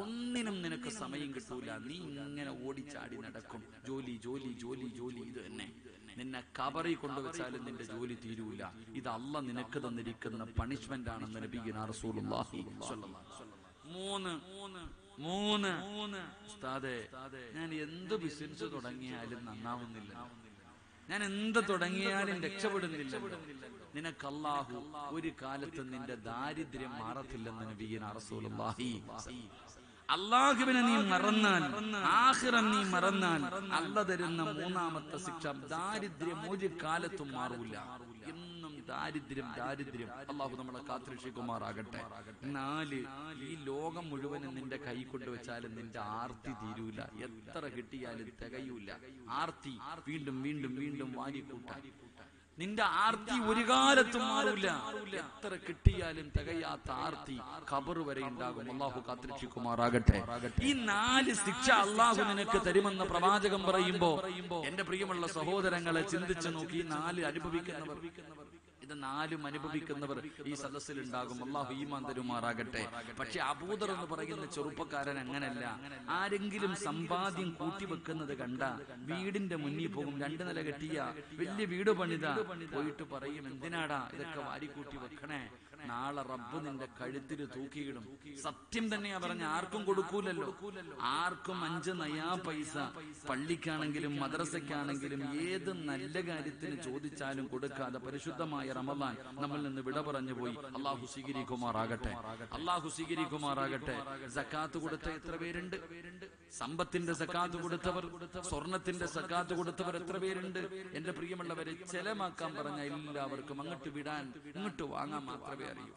ഒന്നിനും നിനക്ക് സമയം കിട്ടൂല. നീ ഇങ്ങനെ ഓടിച്ചാടി നടക്കും. ജോലി. ഇത് തന്നെ. നിന്നെ കബറി കൊണ്ടുവച്ചാലും നിന്റെ ജോലി തീരൂല. ഇത് അല്ലാഹു നിനക്ക് തന്നിരിക്കുന്ന പണിഷ്മെന്റ് ആണെന്ന് നബിയുനാ റസൂലുള്ളാഹി സ്വല്ലല്ലാഹു അലൈഹി വസല്ലം. 3 ഉസ്താദേ, ഞാൻ എന്ത് ബിസിനസ് തുടങ്ങിയാലും നന്നാവുന്നില്ല, ഞാൻ എന്ത് തുടങ്ങിയാലും രക്ഷപ്പെടുന്നില്ല. നിനക്ക് അല്ലാഹു ഒരു കാലത്ത് നിന്റെ ദാരിദ്ര്യം മാറത്തില്ലെന്ന് നബിയുനാ റസൂലുള്ളാഹി. അല്ലാഹുവിനെ നീ മറന്നാൽ, ആഖിറം നീ മറന്നാൽ, അല്ലാഹു തരുന്ന 3ാമത്തെ ശിക്ഷ ദാരിദ്ര്യം ഒരു കാലത്തും മാറൂല. എന്നും ദാരിദ്ര്യം. അല്ലാഹു നമ്മളെ കാത്തുരക്ഷിക്കുമാറാകട്ടെ. 4, ഈ ലോകം മുഴുവനും നിന്റെ കൈ കൊണ്ടുവച്ചാലും നിന്റെ ആർത്തി തീരൂല. എത്ര കിട്ടിയാലും തികയൂല. ആർത്തി വീണ്ടും വാരിക്കൂട്ടാൻ. നിന്റെ ആർത്തി ഒരു കാലത്തും മാറൂല. എത്ര കിട്ടിയാലും തികയാത്ത ആർത്തി ഖബർ വരെ ഉണ്ടാകും. അല്ലാഹു കാത്തുരക്ഷിക്കുമാറാകട്ടെ. ഈ 4 ശിക്ഷ അല്ലാഹു നിനക്ക് തരുമെന്ന് പ്രവാചകൻ പറയുമ്പോ, എന്റെ പ്രിയമുള്ള സഹോദരങ്ങളെ ചിന്തിച്ചു നോക്കി. 4 അനുഭവിക്കുന്നവർ ഇത് 4 അനുഭവിക്കുന്നവർ ഈ സദസ്സിൽ ഉണ്ടാകും. അള്ളാഹു ഈമാൻ തരുമാറാകട്ടെ. പക്ഷെ അബൂദർ എന്ന് പറയുന്ന ചെറുപ്പക്കാരൻ അങ്ങനല്ല. ആരെങ്കിലും സമ്പാദ്യം കൂട്ടിവെക്കുന്നത് കണ്ട വീടിന്റെ മുന്നിൽ പോകും. 2 നില കെട്ടിയ വലിയ വീട് പണിത പോയിട്ട് പറയും, എന്തിനാടാ ഇതൊക്കെ വാരിക്കൂട്ടി വെക്കണേ, നാളെ റബ്ബ് നിന്റെ കഴുത്തിൽ തൂക്കിയിടും. സത്യം തന്നെയാ പറഞ്ഞ, ആർക്കും കൊടുക്കൂലല്ലോ. ആർക്കും 5 നയാ പൈസ പള്ളിക്കാണെങ്കിലും മദ്രസയ്ക്കാണെങ്കിലും ഏത് നല്ല കാര്യത്തിന് ചോദിച്ചാലും കൊടുക്കാതെ പരിശുദ്ധമായ റമദാൻ നമ്മൾ നിന്ന് വിട പറഞ്ഞു പോയി. അള്ളാഹു സ്വീകരിക്കുമാറാകട്ടെ. അള്ളാഹു സ്വീകരിക്കുമാറാകട്ടെ. സക്കാത്ത് കൊടുത്ത എത്ര പേരുണ്ട്? സമ്പത്തിന്റെ സക്കാത്ത് കൊടുത്തവർ, സ്വർണത്തിന്റെ സക്കാത്ത് കൊടുത്തവർ എത്ര പേരുണ്ട്? എന്റെ പ്രിയമുള്ളവരെ, ചെലമാക്കാൻ പറഞ്ഞ എല്ലാവർക്കും അങ്ങോട്ട് വിടാൻ, ഇങ്ങോട്ട് വാങ്ങാൻ മാത്രമേ അറിയൂ.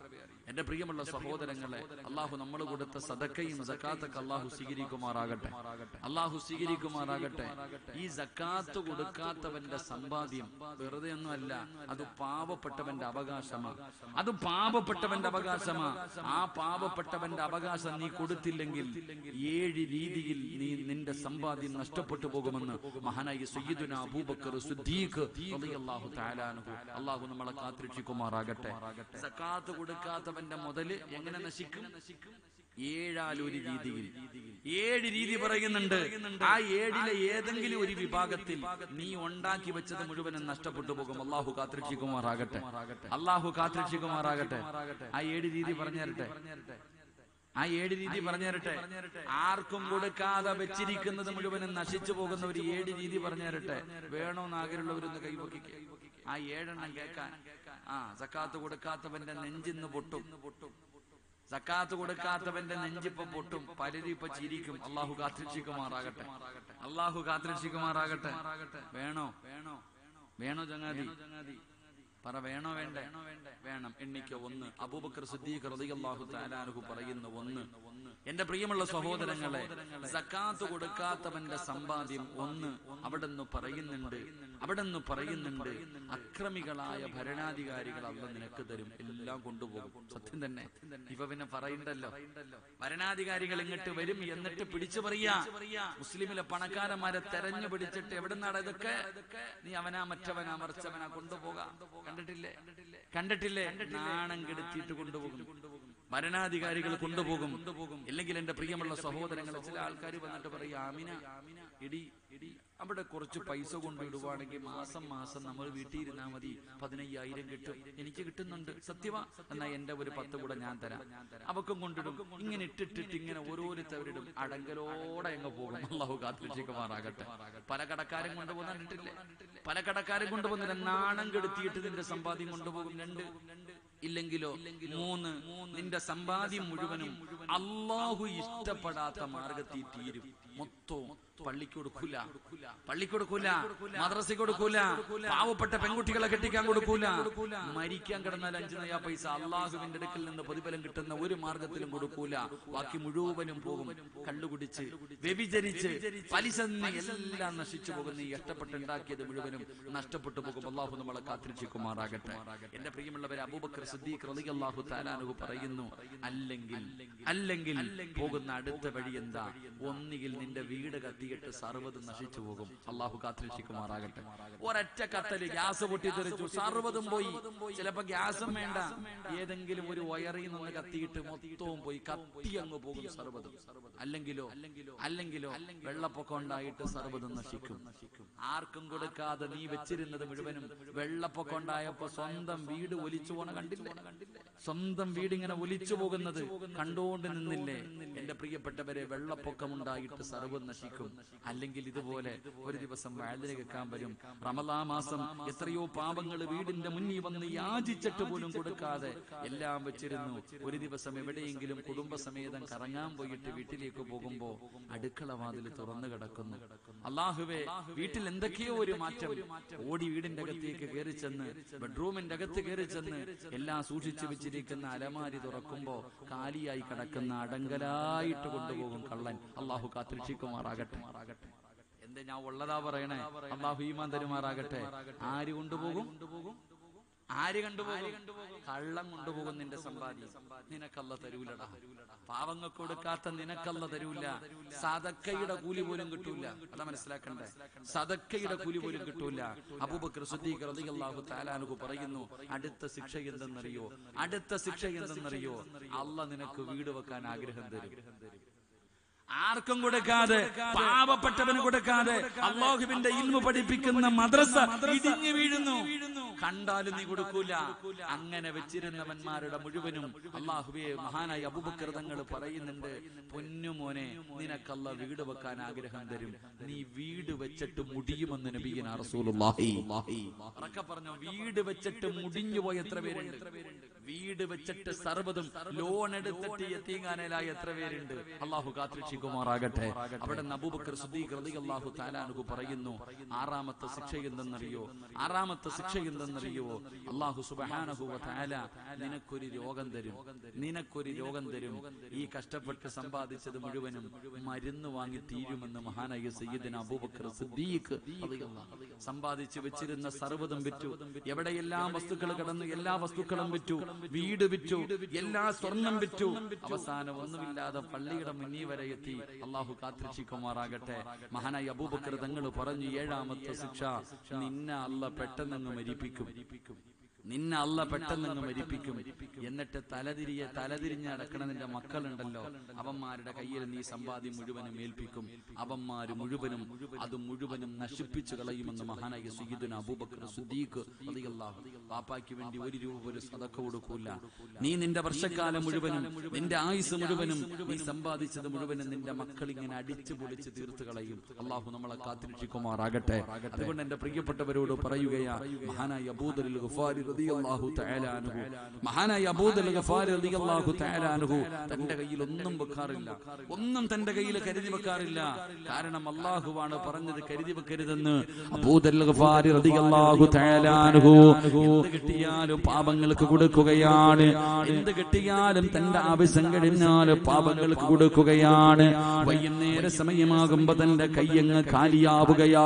എന്റെ പ്രിയമുള്ള സഹോദരങ്ങളെ, അള്ളാഹു നമ്മൾ കൊടുത്ത സദക്കയും സക്കാത്തൊക്കെ അള്ളാഹു സ്വീകരിക്കുമാറാകട്ടെ. അള്ളാഹു സ്വീകരിക്കുമാറാകട്ടെ. ഈ സക്കാത്ത് കൊടുക്കാത്തവന്റെ സമ്പാദ്യം വെറുതെ ഒന്നുമല്ല, അത് പാവപ്പെട്ടവന്റെ അവകാശമാണ്. അത് പാവപ്പെട്ടവന്റെ അവകാശമാണ്. ആ പാവപ്പെട്ടവന്റെ അവകാശം നീ കൊടുത്തില്ലെങ്കിൽ 7 രീതിയിൽ നിന്റെ സമ്പാദ്യം നഷ്ടപ്പെട്ടു പോകുമെന്ന് മഹാനായ സയ്യിദുനാ അബൂബക്കർ സിദ്ദീഖ് റളിയല്ലാഹു തആല അൻഹു, അല്ലാഹു നമ്മളെ കാത്തിരക്ഷിക്കുമാറാകട്ടെ. സക്കാത്ത് കൊടുക്കാത്തവന്റെ മുതല് എങ്ങനെ നശിക്കും? 7 രീതിയിൽ. 7 രീതി പറയുന്നുണ്ട്. ആ 7 ഏതെങ്കിലും ഒരു വിഭാഗത്തിൽ നീ ഉണ്ടാക്കി വെച്ചത് മുഴുവനും നഷ്ടപ്പെട്ടു പോകും. അള്ളാഹു കാത്തിരക്ഷിക്കുമാറാകട്ടെ. അള്ളാഹു കാത്തിരക്ഷിക്കുമാറാകട്ടെ. ആ 7 രീതി പറഞ്ഞു തരട്ടെ. ആ 7 രീതി പറഞ്ഞു തരട്ടെ. ആർക്കും കൊടുക്കാതെ വെച്ചിരിക്കുന്നത് മുഴുവനും നശിച്ചു പോകുന്ന ഒരു 7 രീതി പറഞ്ഞു തരട്ടെ. വേണോന്ന് ആഗ്രഹമുള്ളവരൊന്ന് കൈവക്കിക്ക്. ആ 7 എണ്ണം കേൾക്കാൻ. സക്കാത്ത് കൊടുക്കാത്തവന്റെ നെഞ്ചിന്ന് പൊട്ടും. സക്കാത്ത് കൊടുക്കാത്തവന്റെ നെഞ്ചിപ്പം പൊട്ടും. പലരും ഇപ്പൊ ചിരിക്കും. അള്ളാഹു കാത്തിരക്ഷിക്കുമാറാകട്ടെ. അള്ളാഹു കാത്തിരക്ഷിക്കുമാറാകട്ടെ. വേണോ വേണോ വേണോ ചങ്ങാതി? പറ, വേണോ വേണ്ടേ? വേണം. എണ്ണിക്ക 1. അബൂബക്കർ സിദ്ദീഖ് റളിയല്ലാഹു തആല അൻഹു പറയുന്നു 1. എന്റെ പ്രിയമുള്ള സഹോദരങ്ങളെ, സക്കാത്ത് കൊടുക്കാത്തവന്റെ സമ്പാദ്യം 1 അവിടെന്ന് പറയുന്നുണ്ട് അക്രമികളായ ഭരണാധികാരികൾ അല്ല നിനക്ക് തരും, എല്ലാം കൊണ്ടുപോകും. സത്യം തന്നെ. ഇവ പിന്നെ പറയണ്ടല്ലോ. ഭരണാധികാരികൾ ഇങ്ങോട്ട് വരും, എന്നിട്ട് പിടിച്ചു പറയാ, മുസ്ലിമിലെ പണക്കാരന്മാരെ തെരഞ്ഞു പിടിച്ചിട്ട് എവിടുന്നാണ് ഇതൊക്കെ, നീ അവനാ മറ്റവനാ മറിച്ചവനാ കൊണ്ടുപോകാം. കണ്ടിട്ടില്ലേ? നാണം കെടുത്തിയിട്ട് കൊണ്ടുപോകും. ഭരണാധികാരികൾ കൊണ്ടുപോകും. ഇല്ലെങ്കിൽ എന്റെ പ്രിയമുള്ള സഹോദരങ്ങളെ, ചില ആൾക്കാർ വന്നിട്ട് പറയും, ആമിന ഇടി അവിടെ കുറച്ച് പൈസ കൊണ്ടിടുവാണെങ്കിൽ മാസം നമ്മൾ വീട്ടിൽ ഇരുന്നാൽ മതി, 15,000 കിട്ടും. എനിക്ക് കിട്ടുന്നുണ്ട്. സത്യവാ? എന്നാ എന്റെ ഒരു 10 കൂടെ ഞാൻ തരാം. അവക്കും കൊണ്ടിടും. ഇങ്ങനെ ഇട്ടിട്ടിട്ട് ഇങ്ങനെ ഓരോരുത്തവരിടും. അടങ്കലോടെ അങ്ങ് പോകും. അല്ലാഹു കാത്തിരക്ഷിക്കുമാറാകട്ടെ. പല കടക്കാരും കൊണ്ടുപോകുന്നിട്ടില്ലേ? പല കടക്കാരും കൊണ്ടുപോകുന്നില്ല. നാണം കെടുത്തിയിട്ട് നിന്റെ സമ്പാദ്യം കൊണ്ടുപോകും. 2. ഇല്ലെങ്കിലോ 3, നിന്റെ സമ്പാദ്യം മുഴുവനും അല്ലാഹു ഇഷ്ടപ്പെടാത്ത മാർഗത്തിൽ തീരും. മൊത്തവും പള്ളിക്ക് കൊടുക്കൂല, മദ്രസയ്ക്ക് കൊടുക്കൂല, പാവപ്പെട്ട പെൺകുട്ടികളെ കെട്ടിക്കാൻ കൊടുക്കൂല, മരിക്കാൻ കിടന്നാൽ 5 നയാ പൈസ അള്ളാഹുവിന്റെ അടുക്കൽ നിന്ന് പ്രതിഫലം കിട്ടുന്ന ഒരു മാർഗത്തിലും കൊടുക്കൂല. ബാക്കി മുഴുവനും പോകും. കള്ളുകുടിച്ച്, വ്യഭിചരിച്ച്, പലിശ എല്ലാം നശിച്ചു പോകുന്ന ഈ ഇഷ്ടപ്പെട്ടുണ്ടാക്കിയത് മുഴുവനും നഷ്ടപ്പെട്ടു പോകും. അള്ളാഹു നമ്മളെ കാത്തിരക്ഷിക്കുമാറാകട്ടെ. എന്റെ പ്രിയമുള്ളവരെ, അബൂബക്കർ സിദ്ദീഖ് റളിയല്ലാഹു തആല അൻഹു പറയുന്നു, അല്ലെങ്കിൽ പോകുന്ന അടുത്ത വഴി എന്താ? ഒന്നുകിൽ നിന്റെ വീട് കത്തിയിട്ട് സർവ്വതും നശിച്ചു പോകും. അള്ളാഹു കാത്തിരക്ഷിക്കുമാറാകട്ടെ. ഒരൊറ്റ കത്തല് ഗ്യാസ് പൊട്ടിത്തെറിച്ചു, സർവ്വതും പോയി. ചിലപ്പോ ഗ്യാസും വേണ്ട, ഏതെങ്കിലും ഒരു വയറിൽ നിന്ന് കത്തിയിട്ട് മൊത്തവും പോയി, കത്തി അങ്ങ് പോകും സർവ്വതും. അല്ലെങ്കിലോ വെള്ളപ്പൊക്കം ഉണ്ടായിട്ട് സർവ്വതും നശിക്കും. ആർക്കും കൊടുക്കാതെ നീ വെച്ചിരുന്നത് മുഴുവനും വെള്ളപ്പൊക്കം ഉണ്ടായപ്പോ സ്വന്തം വീട് ഒലിച്ചു പോണ കണ്ടില്ലേ? സ്വന്തം വീട് ഇങ്ങനെ ഒലിച്ചു പോകുന്നത് കണ്ടുകൊണ്ട് നിന്നില്ലേ? എന്റെ പ്രിയപ്പെട്ടവരെ, വെള്ളപ്പൊക്കം ഉണ്ടായിട്ട് സർവ്വം നശിക്കും. അല്ലെങ്കിൽ ഇതുപോലെ ഒരു ദിവസം വഅദിന് കേൾക്കാൻ വരും. റമളാൻ മാസം എത്രയോ പാപങ്ങൾ വീടിന്റെ മുന്നിൽ വന്ന് യാചിച്ചിട്ട് പോലും കൊടുക്കാതെ എല്ലാം വെച്ചിരുന്നു. ഒരു ദിവസം എവിടെയെങ്കിലും കുടുംബസമേതം കറങ്ങാൻ പോയിട്ട് വീട്ടിലേക്ക് പോകുമ്പോ അടുക്കള വാതിൽ തുറന്നു കിടക്കുന്നു. അല്ലാഹുവേ, വീട്ടിൽ എന്തൊക്കെയോ ഒരു മാറ്റം. ഓടി വീടിന്റെ അകത്തേക്ക് കയറി ചെന്ന്, ബെഡ്റൂമിന്റെ അകത്ത് കയറി ചെന്ന് എല്ലാം സൂക്ഷിച്ചു വെച്ചിരിക്കുന്ന അലമാരി തുറക്കുമ്പോ കാലിയായി കിടക്കുന്ന അടങ്കലായിട്ട് കൊണ്ടുപോകും കള്ളൻ. അല്ലാഹു കാത്തിരക്ഷിക്കുമാറാകട്ടെ. എന്തേ ഞാൻ ഉള്ളതാ പറയണേ? അല്ലാഹു ഈമാൻ തരുമാറാകട്ടെ. ആര് കൊണ്ടുപോകും? കള്ളം കൊണ്ടുപോകും നിന്റെ സമ്പാദ്യം, നിനക്കല്ല തരൂലടാ. പാവങ്ങൾക്ക് കൊടുക്കാത്ത നിനക്കല്ല തരൂല. സദക്കയുടെ കൂലി പോലും കിട്ടൂല. അതാ മനസ്സിലാക്കണ്ടേ, സദക്കയുടെ കൂലി പോലും കിട്ടൂല. അബൂബക്കർ സിദ്ദീഖ് റളിയല്ലാഹു തആല അൻഹു പറയുന്നു, അടുത്ത ശിക്ഷ എന്തെന്നറിയോ? അടുത്ത ശിക്ഷ എന്തെന്നറിയോ? അല്ലാഹ് നിനക്ക് വീട് വെക്കാൻ ആഗ്രഹം തരും. ആർക്കും കൊടുക്കാതെ, പാവപ്പെട്ടവന് കൊടുക്കാതെ അല്ലാഹുവിന്റെ ഇൽമു പഠിപ്പിക്കുന്ന മദ്രസ ഇടിഞ്ഞു വീഴുന്നു. കണ്ടാലും നീ കൊടുക്കൂല. അങ്ങനെ വെച്ചിരുന്നവന്മാരുടെ മുഴുവനും അല്ലാഹുവേ, മഹാനായ അബൂബക്കർ തങ്ങൾ പറയുന്നുണ്ട്, പൊന്നുമോനെ നിനക്കല്ല വീട് വെക്കാൻ ആഗ്രഹം തരും. നീ വീട് വെച്ചിട്ട് മുടിയുമെന്ന് നബിയുനാ റസൂലുള്ളാഹി. ഉറക്കെ പറഞ്ഞോ, വീട് വെച്ചിട്ട് മുടിഞ്ഞു പോയ എത്ര പേരുണ്ട്? വീട് വെച്ചിട്ട് സർവ്വതും ലോൺ എടുത്തിട്ട് യതീംഖാനയിലായ എത്ര പേരുണ്ട്? അല്ലാഹു കാത്തുരക്ഷിക്കുമാറാകട്ടെ. അവിടെ അബൂബക്കർ സിദ്ദീഖ് റളിയല്ലാഹു തആല അൻഹു പറയുന്നു, ആറാമത്തെ ശിക്ഷ എന്തെന്നറിയോ? ആറാമത്തെ ശിക്ഷ എന്തെന്നറിയോ? അല്ലാഹു സുബ്ഹാനഹു വ തആല നിനക്കൊരു രോഗം തരും. നിനക്കൊരു രോഗം തരും. ഈ കഷ്ടപ്പെട്ട് സമ്പാദിച്ചത് മുഴുവനും മരുന്ന് വാങ്ങി തീരുമെന്ന് മഹാനായ സയ്യിദുനാ അബൂബക്കർ സിദ്ദീഖ് റളിയല്ലാഹു. സമ്പാദിച്ചു വെച്ചിരുന്ന സർവ്വതും വിറ്റു. എവിടെയെല്ലാം വസ്തുക്കൾ കിടന്നു, എല്ലാ വസ്തുക്കളും വിറ്റു. വീട് വിറ്റു, എല്ലാ സ്വർണം വിറ്റു. അവസാനം ഒന്നുമില്ലാതെ പള്ളിയുടെ മുന്നിൽ വരെ എത്തി. അല്ലാഹു കാത്തുരക്ഷിക്കുമാറാകട്ടെ. മഹാനായ അബൂബക്കർ തങ്ങൾ പറഞ്ഞു, ഏഴാമത്തെ ശിക്ഷ, നിന്നെ അല്ലാഹ് പെട്ടെന്ന് മരിപ്പിക്കും. നിന്നെ അല്ലാഹ് പെട്ടെന്ന് മരിപ്പിക്കും. എന്നിട്ട് തലതിരിഞ്ഞ് നടക്കണ നിന്റെ മക്കളുണ്ടല്ലോ, അവന്മാരുടെ കയ്യിൽ നീ സമ്പാദ്യം മുഴുവനും ഏൽപ്പിക്കും. അവന്മാര് മുഴുവനും അത് മുഴുവനും നശിപ്പിച്ചു കളയുമെന്ന് മഹാനായ സയ്യിദുനാ അബൂബക്കർ സിദ്ദീഖ് റളിയല്ലാഹു. വാപ്പായ്ക്ക് വേണ്ടി ഒരു രൂപ ഒരു സദഖ കൊടുക്കൂല. നീ നിന്റെ വർഷക്കാലം മുഴുവനും, നിന്റെ ആയുസ് മുഴുവനും, നീ സമ്പാദിച്ചത് മുഴുവനും നിന്റെ മക്കൾ ഇങ്ങനെ അടിച്ചു പൊളിച്ച് തീർത്തു കളയും. അല്ലാഹു നമ്മളെ കാത്തുരക്ഷിക്കുമാറാകട്ടെ. അതുകൊണ്ട് എന്റെ പ്രിയപ്പെട്ടവരോട് പറയുകയാ, മഹാനായ അബൂദർ ഗഫാരി റളിയല്ലാഹു തആല അൻഹു, മഹാനായ അബൂദർ ഗഫാരി റളിയല്ലാഹു തആല അൻഹു തന്റെ കയ്യിൽ ഒന്നും വെക്കാറില്ല. ഒന്നും തന്റെ കയ്യിൽ കരുതി വെക്കാറില്ല. കാരണം അല്ലാഹുവാണ് പറഞ്ഞത് കരുതി വെക്കരുതെന്ന്. അബൂദർ ഗഫാരി റളിയല്ലാഹു തആല അൻഹു എന്ത് കിട്ടിയാലും പാപങ്ങൾക്ക് കൊടുക്കുകയാണ്. എന്ത് കിട്ടിയാലും തന്റെ ആവശ്യം കഴിഞ്ഞാൽ പാപങ്ങൾക്ക് കൊടുക്കുകയാണ്. വൈകുന്നേര സമയമാകുമ്പോ തന്റെ കയ്യങ്ങ് കാലിയാവുകയാ.